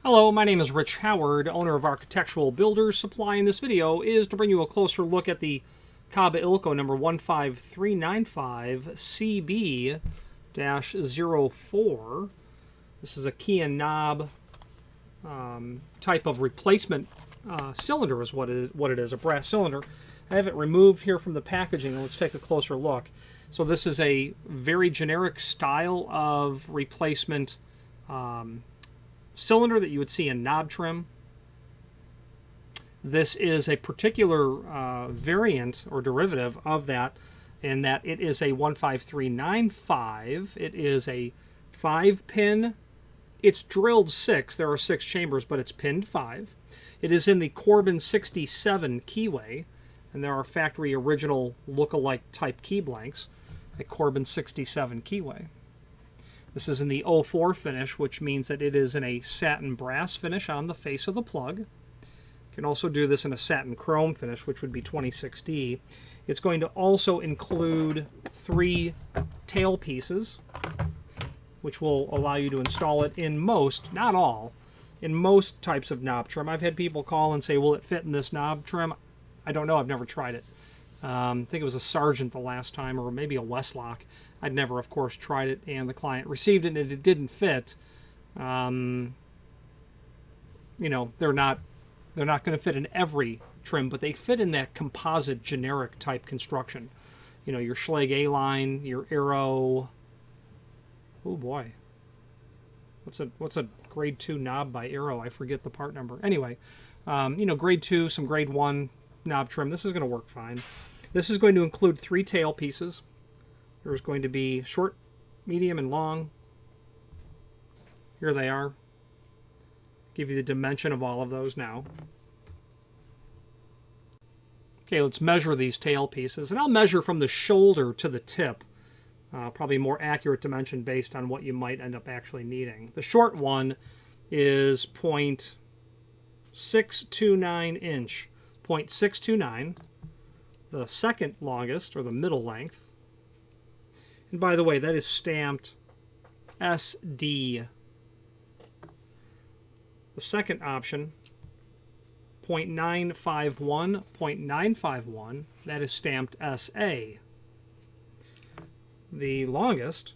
Hello, my name is Rich Howard, owner of Architectural Builders Supply, and this video is to bring you a closer look at the Kaba Ilco number 15395CB-04. This is a key and knob type of replacement cylinder is what it is, a brass cylinder. I have it removed here from the packaging. Let's take a closer look. So this is a very generic style of replacement cylinder that you would see in knob trim. This is a particular variant or derivative of that in that it is a 15395. It is a 5-pin. It's drilled 6. There are 6 chambers, but it's pinned 5. It is in the Corbin 67 keyway, and there are factory original look-alike type key blanks, a Corbin 67 keyway. This is in the 04 finish, which means that it is in a satin brass finish on the face of the plug. You can also do this in a satin chrome finish, which would be 26D. It's going to also include 3 tail pieces, which will allow you to install it in most, not all, in most types of knob trim. I've had people call and say, will it fit in this knob trim? I don't know. I've never tried it. I think it was a Sargent the last time, or maybe a Westlock. I'd never, of course, tried it, and the client received it, and it didn't fit. You know, they're not going to fit in every trim, but they fit in that composite generic type construction. You know, your Schlage A-line, your Arrow. Oh boy, what's a grade 2 knob by Arrow? I forget the part number. Anyway, you know, grade 2, some grade 1 knob trim. This is going to work fine. This is going to include 3 tail pieces. There's going to be short, medium, and long. Here they are. Give you the dimension of all of those now. Okay, let's measure these tail pieces. And I'll measure from the shoulder to the tip. Probably more accurate dimension based on what you might end up actually needing. The short one is 0.629 inch. 0.629. The second longest, or the middle length. And by the way, that is stamped SD. The second option, 0.951, 0.951, that is stamped SA. The longest,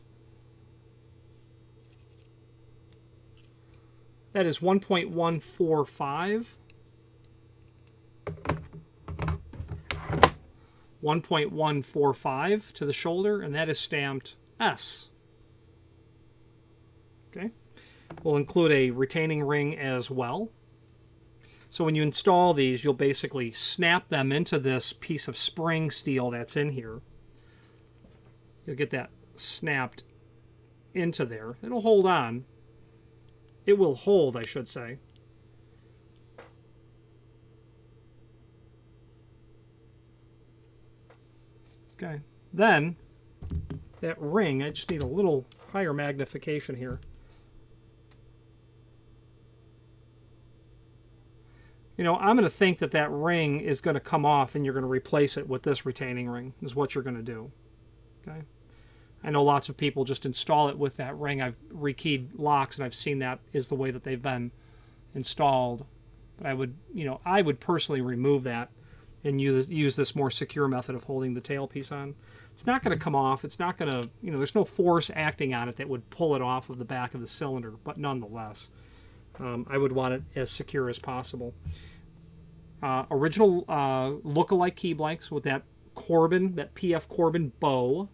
that is 1.145, 1.145 to the shoulder, and that is stamped S. Okay. We'll include a retaining ring as well. So when you install these, you'll basically snap them into this piece of spring steel that's in here. You'll get that snapped into there. It'll hold on. It will hold, I should say. Okay. Then, that ring, I just need a little higher magnification here. You know, I'm going to think that that ring is going to come off and you're going to replace it with this retaining ring, is what you're going to do. Okay. I know lots of people just install it with that ring. I've rekeyed locks and I've seen that is the way that they've been installed. But I would personally remove that and use this more secure method of holding the tailpiece on. It's not going to come off. It's not going to, there's no force acting on it that would pull it off of the back of the cylinder, but nonetheless, I would want it as secure as possible. Original look-alike key blanks with that Corbin, that PF Corbin bow.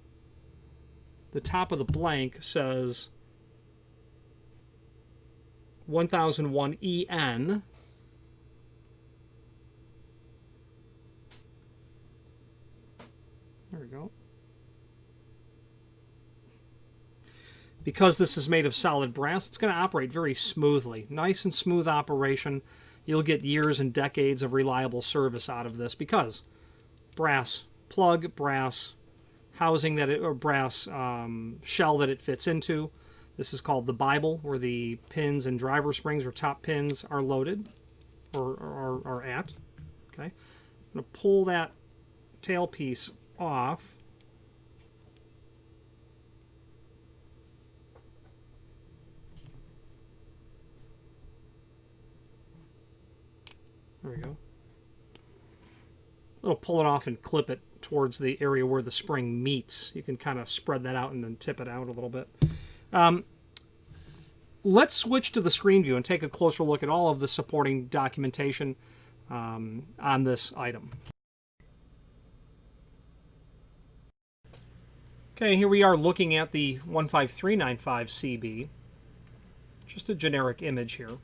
The top of the blank says 1001 EN. There we go. Because this is made of solid brass, it's going to operate very smoothly. Nice and smooth operation. You'll get years and decades of reliable service out of this because brass plug, brass housing or brass shell that it fits into. This is called the Bible, where the pins and driver springs or top pins are loaded or are at. Okay, I'm going to pull that tail piece off. we go. It'll pull it off and clip it towards the area where the spring meets. You can kind of spread that out and then tip it out a little bit. Let's switch to the screen view and take a closer look at all of the supporting documentation on this item. Okay, here we are looking at the 15395CB. Just a generic image here.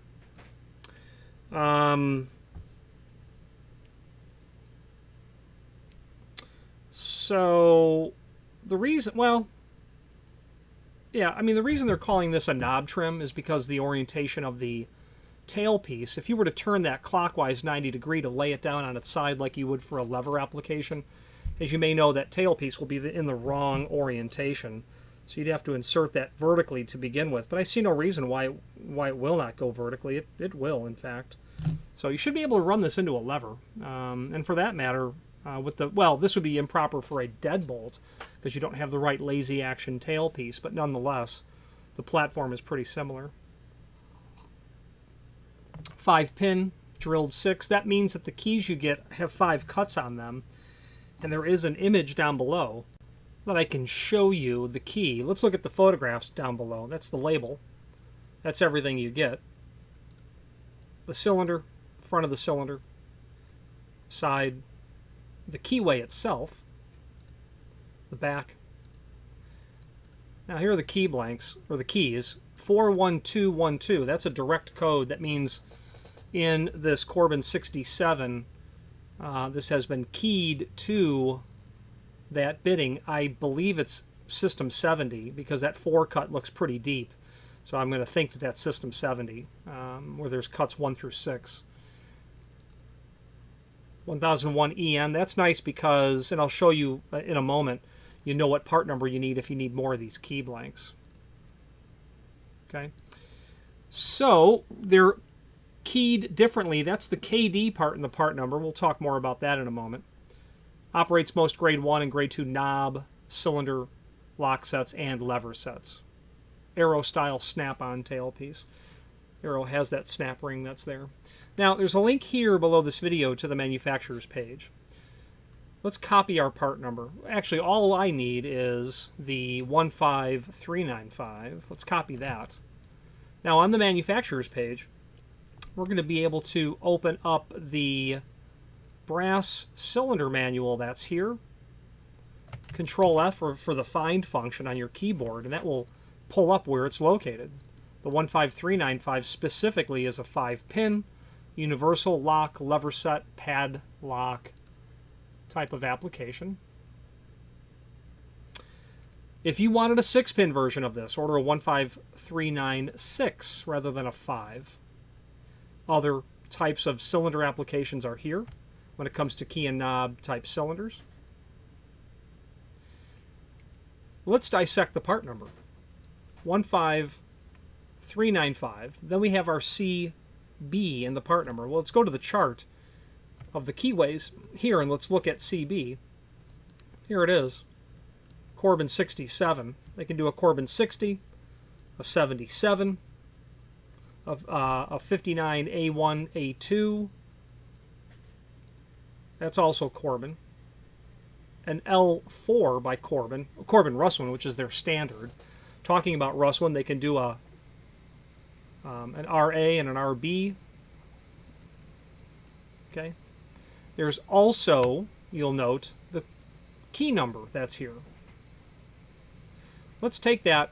So the reason, well, yeah, I mean, the reason they're calling this a knob trim is because the orientation of the tailpiece. If you were to turn that clockwise 90 degree to lay it down on its side like you would for a lever application, as you may know, that tailpiece will be in the wrong orientation. So you'd have to insert that vertically to begin with. But I see no reason why it will not go vertically. It will, in fact. So you should be able to run this into a lever. And for that matter, well, this would be improper for a deadbolt because you don't have the right lazy action tailpiece. But nonetheless, the platform is pretty similar. 5-pin, drilled 6. That means that the keys you get have 5 cuts on them. And there is an image down below that I can show you the key. Let's look at the photographs down below. That's the label. That's everything you get. The cylinder, front of the cylinder, side, the keyway itself, the back. Now here are the key blanks, or the keys. 41212, that's a direct code. That means in this Corbin 67, this has been keyed to that bitting. I believe it's system 70 because that 4 cut looks pretty deep. So I'm going to think that that's system 70, where there's cuts 1 through 6. 1001 EN, that's nice because, and I'll show you in a moment, you know what part number you need if you need more of these key blanks. Okay, so they're keyed differently. That's the KD part in the part number. We'll talk more about that in a moment. Operates most grade 1 and grade 2 knob, cylinder, lock sets, and lever sets. Arrow style snap-on tailpiece. Arrow has that snap ring that's there. Now, there's a link here below this video to the manufacturer's page. Let's copy our part number. Actually, all I need is the 15395. Let's copy that. Now, on the manufacturer's page, we're going to be able to open up the brass cylinder manual that's here. Control F for the find function on your keyboard, and that will pull up where it's located. The 15395 specifically is a 5-pin universal lock lever set pad lock type of application. If you wanted a 6-pin version of this, order a 15396 rather than a 5. Other types of cylinder applications are here when it comes to key and knob type cylinders. Let's dissect the part number. 15395. Then we have our CB in the part number. Well, let's go to the chart of the keyways here and let's look at CB. Here it is. Corbin 67. They can do a Corbin 60, a 77, a 59 A1, A2. That's also Corbin. An L4 by Corbin. Corbin Russwin, which is their standard. Talking about Russwin, they can do an RA and an RB. Okay. There's also, you'll note, the key number that's here. Let's take that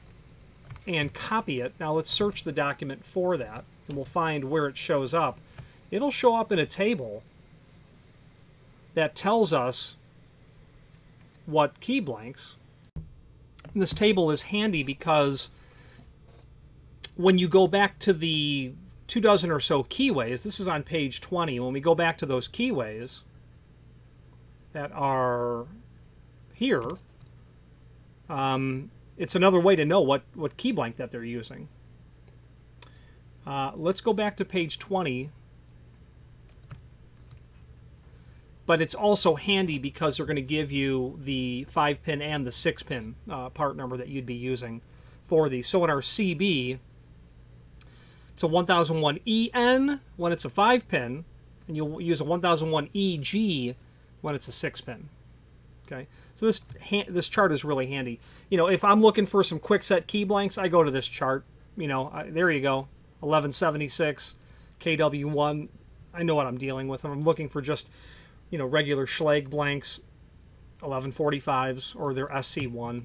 and copy it. Now let's search the document for that, and we'll find where it shows up. It'll show up in a table that tells us what key blanks. And this table is handy because when you go back to the 24 or so keyways, this is on page 20, when we go back to those keyways that are here, it's another way to know what key blank that they're using. Let's go back to page 20. But it's also handy because they're going to give you the 5-pin and the 6-pin part number that you'd be using for these. So in our CB, it's a 1001 EN when it's a 5-pin, and you'll use a 1001 EG when it's a 6-pin. Okay, so this chart is really handy. You know, if I'm looking for some quick set key blanks, I go to this chart. You know, there you go, 1176 KW1. I know what I'm dealing with. I'm looking for just, you know, regular Schlage blanks, 1145s, or their SC1.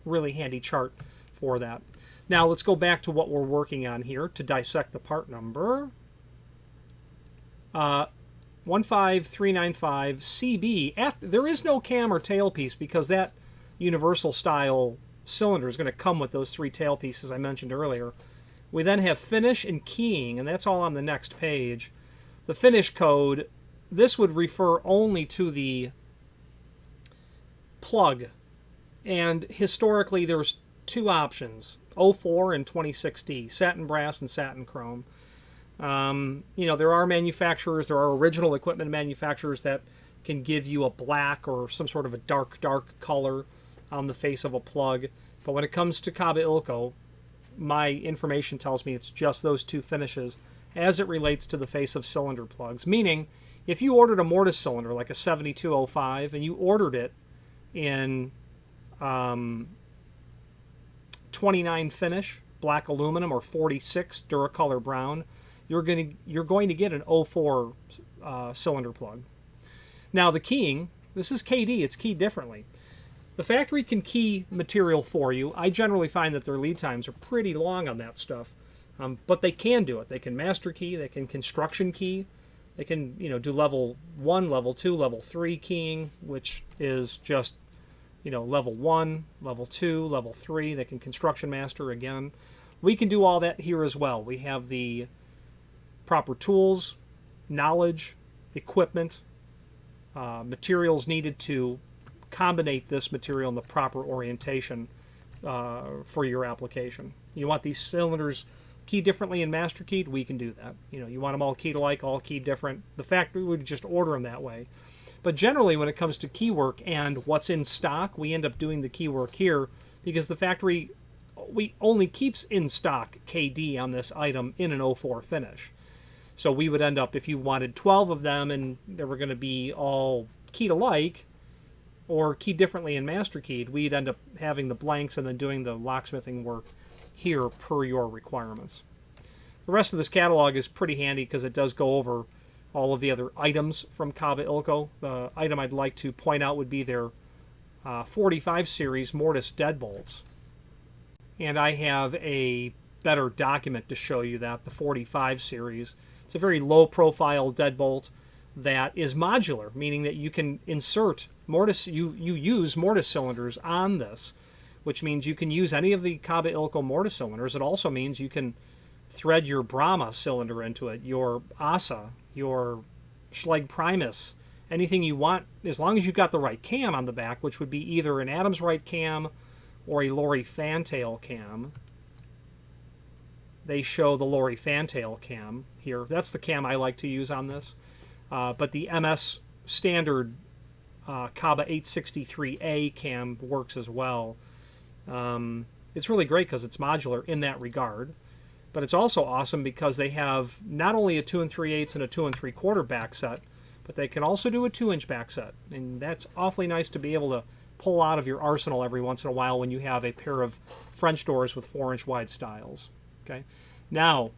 Really handy chart for that. Now let's go back to what we're working on here to dissect the part number. 15395CB. There is no cam or tailpiece because that universal style cylinder is going to come with those 3 tailpieces I mentioned earlier. We then have finish and keying, and that's all on the next page. The finish code, this would refer only to the plug. And historically there was 2 options, 04 and 26D, satin brass and satin chrome. You know, there are manufacturers, there are original equipment manufacturers that can give you a black or some sort of a dark color on the face of a plug. But when it comes to Kaba Ilco, my information tells me it's just those 2 finishes as it relates to the face of cylinder plugs. Meaning, if you ordered a mortise cylinder like a 7205 and you ordered it in 29 finish, black aluminum, or 46 Duracolor brown, you're going to get an 04 cylinder plug. Now the keying, this is KD, it's keyed differently. The factory can key material for you. I generally find that their lead times are pretty long on that stuff, but they can do it. They can master key, they can construction key, they can, you know, do level 1, level 2, level 3 keying, which is just, you know, level 1, level 2, level 3. They can construction master again. We can do all that here as well. We have the proper tools, knowledge, equipment, materials needed to combinate this material in the proper orientation for your application. You want these cylinders keyed differently and master keyed? We can do that. You know, you want them all keyed alike, all keyed different. The factory would just order them that way. But generally, when it comes to key work and what's in stock, we end up doing the key work here because the factory only keeps in stock KD on this item in an 04 finish. So we would end up, if you wanted 12 of them and they were going to be all keyed alike or keyed differently and master keyed, we'd end up having the blanks and then doing the locksmithing work here per your requirements. The rest of this catalog is pretty handy because it does go over all of the other items from Kaba Ilco. The item I'd like to point out would be their 45 series mortise deadbolts. And I have a better document to show you that, the 45 series. It's a very low profile deadbolt that is modular, meaning that you can insert mortise, you use mortise cylinders on this, which means you can use any of the Kaba Ilco mortise cylinders. It also means you can thread your Brahma cylinder into it, your Asa, your Schlage Primus, anything you want, as long as you've got the right cam on the back, which would be either an Adams Rite cam or a Lorry Fantail cam. They show the Lorry Fantail cam here. That's the cam I like to use on this. But the MS standard Kaba 863A cam works as well. It's really great because it's modular in that regard. But it's also awesome because they have not only a 2 3/8 and a 2 3/4 back set, but they can also do a 2-inch back set. And that's awfully nice to be able to pull out of your arsenal every once in a while when you have a pair of French doors with 4-inch wide stiles. Okay. Now,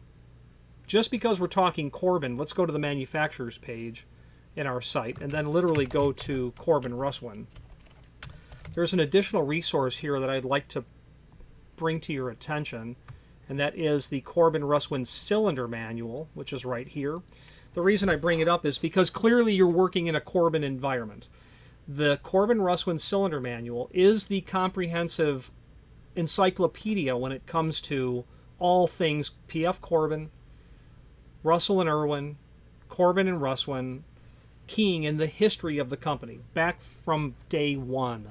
just because we're talking Corbin, let's go to the manufacturer's page in our site and then literally go to Corbin Russwin. There's an additional resource here that I'd like to bring to your attention, and that is the Corbin Russwin cylinder manual, which is right here. The reason I bring it up is because clearly you're working in a Corbin environment. The Corbin Russwin cylinder manual is the comprehensive encyclopedia when it comes to all things P.F. Corbin, Russell and Irwin, Corbin and Russwin, keying in the history of the company, back from day one.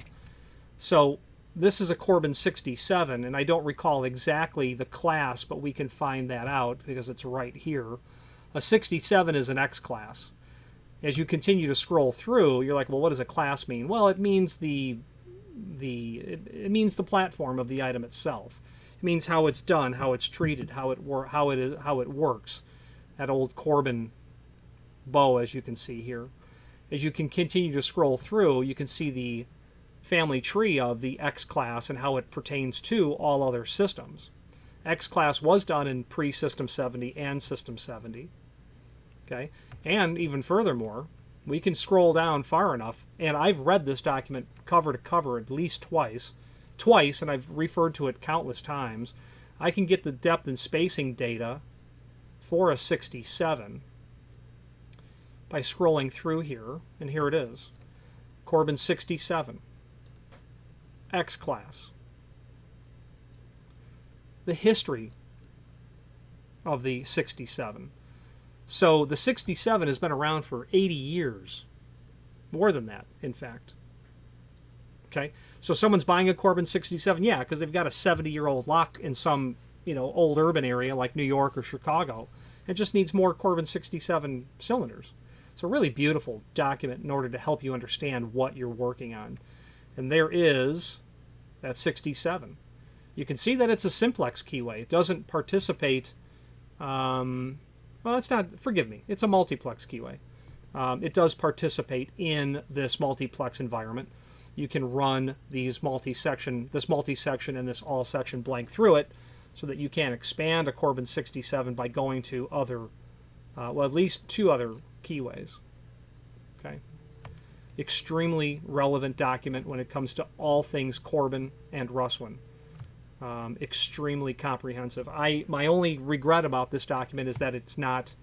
So this is a Corbin 67, and I don't recall exactly the class, but we can find that out because it's right here. A 67 is an X class. As you continue to scroll through, you're like, well, what does a class mean? Well, it means it means the platform of the item itself. It means how it's done, how it's treated, how it works. that old Corbin bow, as you can see here. As you can continue to scroll through, you can see the family tree of the X-Class and how it pertains to all other systems. X-Class was done in pre-System 70 and System 70. Okay, and even furthermore, we can scroll down far enough, and I've read this document cover to cover at least twice, and I've referred to it countless times. I can get the depth and spacing data for a 67 by scrolling through here, and here it is. Corbin 67, X-Class. The history of the 67. So the 67 has been around for 80 years. More than that, in fact. Okay, so someone's buying a Corbin 67, yeah, because they've got a 70-year-old lock in some, old urban area like New York or Chicago. It just needs more Corbin 67 cylinders. It's a really beautiful document in order to help you understand what you're working on. And there is that 67. You can see that it's a simplex keyway. It doesn't participate... well, it's not, forgive me, it's a multiplex keyway. It does participate in this multiplex environment. You can run this multi-section and this all-section blank through it so that you can expand a Corbin 67 by going to other, well, at least 2 other keyways. Okay. Extremely relevant document when it comes to all things Corbin and Russwin. Extremely comprehensive. My only regret about this document is that it's not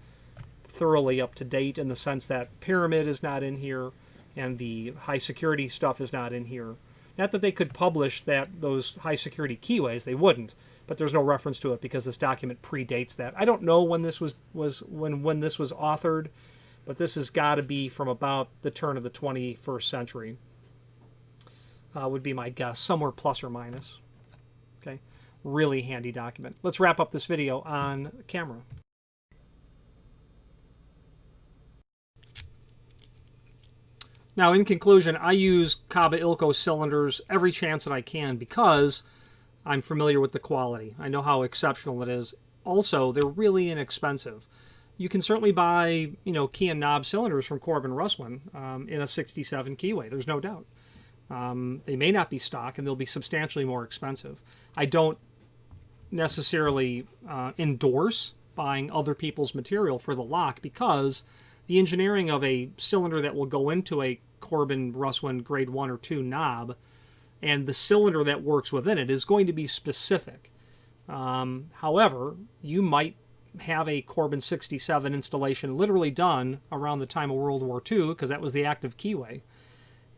thoroughly up to date in the sense that Pyramid is not in here and the high security stuff is not in here. Not that they could publish those high security keyways, they wouldn't, but there's no reference to it because this document predates that. I don't know when this was authored, but this has got to be from about the turn of the 21st century. Would be my guess, somewhere plus or minus. Okay, really handy document. Let's wrap up this video on camera. Now, in conclusion, I use Kaba Ilco cylinders every chance that I can because I'm familiar with the quality. I know how exceptional it is. Also, they're really inexpensive. You can certainly buy, key and knob cylinders from Corbin Russwin in a 67 keyway. There's no doubt. They may not be stock, and they'll be substantially more expensive. I don't necessarily endorse buying other people's material for the lock because the engineering of a cylinder that will go into a Corbin Russwin grade 1 or 2 knob and the cylinder that works within it is going to be specific. However, you might have a Corbin 67 installation literally done around the time of World War II because that was the active keyway.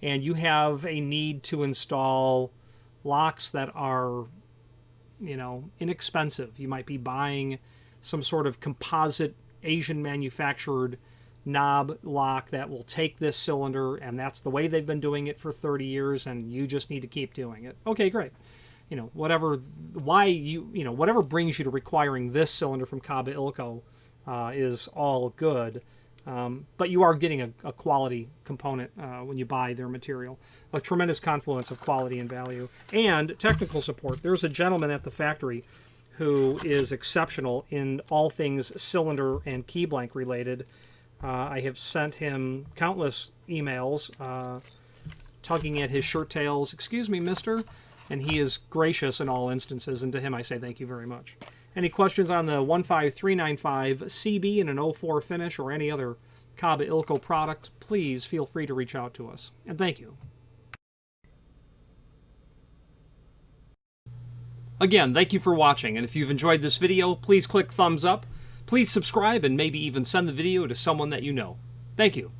And you have a need to install locks that are, inexpensive. You might be buying some sort of composite Asian manufactured knob lock that will take this cylinder, and that's the way they've been doing it for 30 years, and you just need to keep doing it. Okay, great. Whatever brings you to requiring this cylinder from Kaba Ilco is all good. But you are getting a quality component when you buy their material. A tremendous confluence of quality and value. And technical support. There's a gentleman at the factory who is exceptional in all things cylinder and key blank related. I have sent him countless emails tugging at his shirt tails. Excuse me, mister. And he is gracious in all instances. And to him I say thank you very much. Any questions on the 15395CB in an 04 finish or any other Kaba Ilco product, please feel free to reach out to us. And thank you. Again, thank you for watching, and if you've enjoyed this video, please click thumbs up, please subscribe, and maybe even send the video to someone that you know. Thank you.